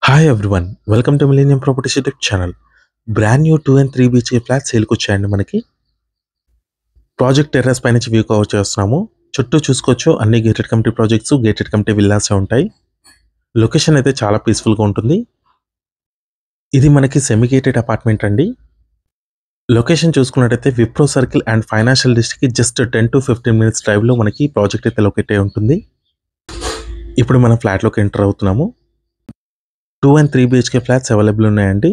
Hi everyone, welcome to Millennium Properties YouTube channel. Brand new 2 and 3 BHK flats సేల్కి వచ్చాయండి మనకి. Project terrace పై నుంచి view cover చేస్తున్నాము. చుట్టూ చూసుకోవచ్చు అన్ని gated community projects, gated community villas ఉంటాయి. లొకేషన్ అయితే చాలా పీస్ఫుల్గా ఉంటుంది. ఇది మనకి సెమీ గేటెడ్ అపార్ట్మెంట్ అండి. లొకేషన్ చూసుకున్నట్టయితే విప్రో సర్కిల్ అండ్ ఫైనాన్షియల్ డిస్ట్రిక్ట్కి జస్ట్ 10 to 15 minutes డ్రైవ్లో మనకి ప్రాజెక్ట్ అయితే లొకేట్ అయి ఉంటుంది. ఇప్పుడు మనం ఫ్లాట్లోకి ఎంటర్ అవుతున్నాము. 2 and 3 BHK ఫ్లాట్స్ అవైలబుల్ ఉన్నాయండి.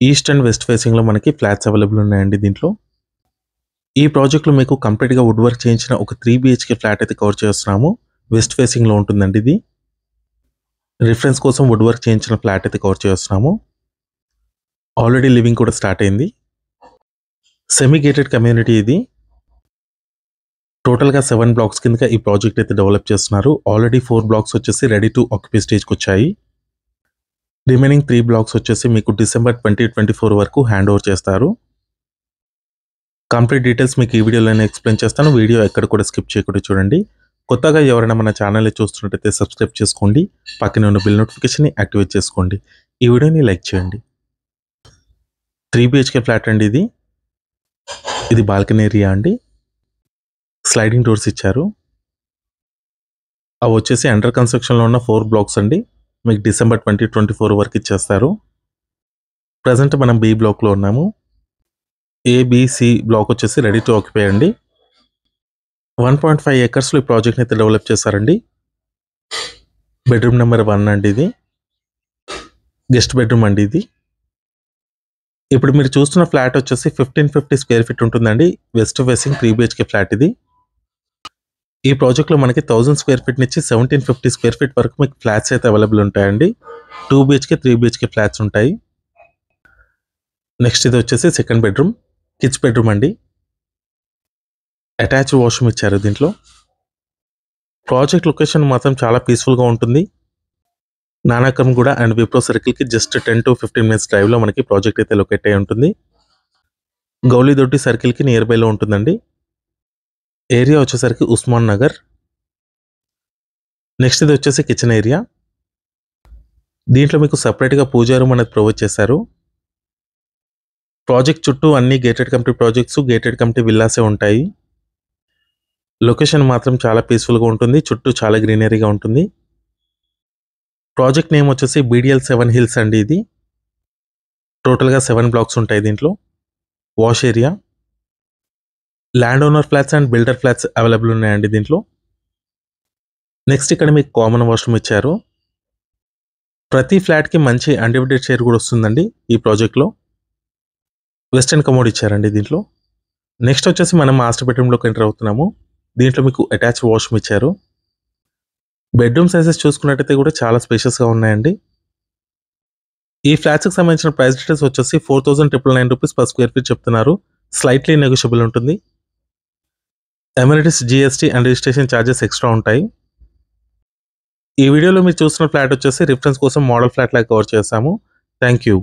ఈస్ట్ అండ్ వెస్ట్ ఫేసింగ్లో మనకి ఫ్లాట్స్ అవైలబుల్ ఉన్నాయండి. దీంట్లో ఈ ప్రాజెక్ట్లో మీకు కంప్లీట్గా వుడ్ వర్క్ చేయించిన ఒక 3 BHK ఫ్లాట్ అయితే కవర్ చేస్తున్నాము. వెస్ట్ ఫేసింగ్లో ఉంటుందండి. ఇది రిఫరెన్స్ కోసం వుడ్ వర్క్ చేయించిన ఫ్లాట్ అయితే కవర్ చేస్తున్నాము. ఆల్రెడీ లివింగ్ కూడా స్టార్ట్ అయింది. సెమీ గేటెడ్ కమ్యూనిటీ ఇది. టోటల్గా 7 బ్లాక్స్ కింద ఈ ప్రాజెక్ట్ అయితే డెవలప్ చేస్తున్నారు. ఆల్రెడీ 4 బ్లాక్స్ వచ్చేసి రెడీ టు ఆక్యుపై స్టేజ్కి వచ్చాయి. రిమైనింగ్ 3 బ్లాక్స్ వచ్చేసి మీకు డిసెంబర్ 2024 వరకు హ్యాండ్ ఓవర్ చేస్తారు. కంప్లీట్ డీటెయిల్స్ మీకు ఈ వీడియోలోనే ఎక్స్ప్లెయిన్ చేస్తాను. వీడియో ఎక్కడ కూడా స్కిప్ చేయకుండా చూడండి. కొత్తగా ఎవరైనా మన ఛానల్ని చూస్తున్నట్టయితే సబ్స్క్రైబ్ చేసుకోండి. పక్కనే ఉన్న బిల్ నోటిఫికేషన్ని యాక్టివేట్ చేసుకోండి. ఈ వీడియోని లైక్ చేయండి. 3 BHK ఫ్లాట్ అండి ఇది. ఇది బాల్కనీ ఏరియా అండి. స్లైడింగ్ డోర్స్ ఇచ్చారు. అవి వచ్చేసి అండర్ కన్స్ట్రక్షన్లో ఉన్న 4 బ్లాక్స్ అండి. మీకు డిసెంబర్ 2024 వరకు ఇచ్చేస్తారు. ప్రజెంట్ మనం బి బ్లాక్లో ఉన్నాము. ఏబిసి బ్లాక్ వచ్చేసి రెడీ టు ఆక్యుపై అండి. 1.5 acresలో ఈ ప్రాజెక్ట్ని అయితే డెవలప్ చేశారండి. బెడ్రూమ్ నెంబర్ 1 అండి. ఇది గెస్ట్ బెడ్రూమ్ అండి. ఇది ఇప్పుడు మీరు చూస్తున్న ఫ్లాట్ వచ్చేసి 1550 స్క్వేర్ ఫీట్ ఉంటుందండి. వెస్ట్ ఫేసింగ్ 3 BHK ఫ్లాట్ ఇది. ఈ ప్రాజెక్ట్లో మనకి 1000 స్క్వేర్ ఫీట్ నుంచి 1750 స్క్వేర్ ఫీట్ వరకు మీకు ఫ్లాట్స్ అయితే అవైలబుల్ ఉంటాయండి. 2 BHK 3 BHK ఫ్లాట్స్ ఉంటాయి. నెక్స్ట్ ఇది వచ్చేసి సెకండ్ బెడ్రూమ్, కిడ్స్ బెడ్రూమ్ అండి. అటాచ్డ్ వాష్రూమ్ ఇచ్చారు దీంట్లో. ప్రాజెక్ట్ లొకేషన్ మాత్రం చాలా పీస్ఫుల్గా ఉంటుంది. నానాకం కూడా and Wipro సర్కిల్కి just 10 to 15 minutes డ్రైవ్లో మనకి ప్రాజెక్ట్ అయితే లొకేట్ అయి ఉంటుంది. గౌలీదొడ్డి సర్కిల్కి నియర్ బైలో ఉంటుందండి. ఏరియా వచ్చేసరికి ఉస్మాన్ నగర్. నెక్స్ట్ ఇది వచ్చేసి కిచెన్ ఏరియా. దీంట్లో మీకు సపరేట్గా పూజా రూమ్ అనేది ప్రొవైడ్ చేశారు. ప్రాజెక్ట్ చుట్టూ అన్ని gated community projects, gated community విల్లాసే ఉంటాయి. లొకేషన్ మాత్రం చాలా పీస్ఫుల్గా ఉంటుంది. చుట్టూ చాలా గ్రీనరీగా ఉంటుంది. ప్రాజెక్ట్ నేమ్ వచ్చేసి BDL 7 హిల్స్ అండి. ఇది టోటల్గా 7 బ్లాక్స్ ఉంటాయి. దీంట్లో wash area, land owner flats and builder flats available ఉన్నాయండి దీంట్లో. నెక్స్ట్ ఇక్కడ మీకు కామన్ వాష్రూమ్ ఇచ్చారు. ప్రతి ఫ్లాట్కి మంచి అన్డివైడెడ్ షేర్ కూడా వస్తుందండి ఈ ప్రాజెక్ట్లో. వెస్టర్న్ కమోడ్ ఇచ్చారండి దీంట్లో. నెక్స్ట్ వచ్చేసి మనం మాస్టర్ బెడ్రూమ్లోకి ఎంటర్ అవుతున్నాము. దీంట్లో మీకు అటాచ్డ్ వాష్రూమ్ ఇచ్చారు. బెడ్రూమ్ సైజెస్ చూసుకున్నట్టయితే కూడా చాలా స్పేషియస్గా ఉన్నాయండి. ఈ ఫ్లాట్స్కి సంబంధించిన ప్రైస్ డీటెయిల్స్ వచ్చేసి 4999 రూపీస్ పర్ స్క్వేర్ ఫీట్ చెప్తున్నారు. స్లైట్లీ నెగోషియబుల్ ఉంటుంది. Amenities, GST and registration charges extra ఉంటాయి. ఈ వీడియోలో మీరు చూస్తున్న ఫ్లాట్ వచ్చేసి రిఫరెన్స్ కోసం మోడల్ ఫ్లాట్ లాగా కవర్ చేస్తాము. Thank you.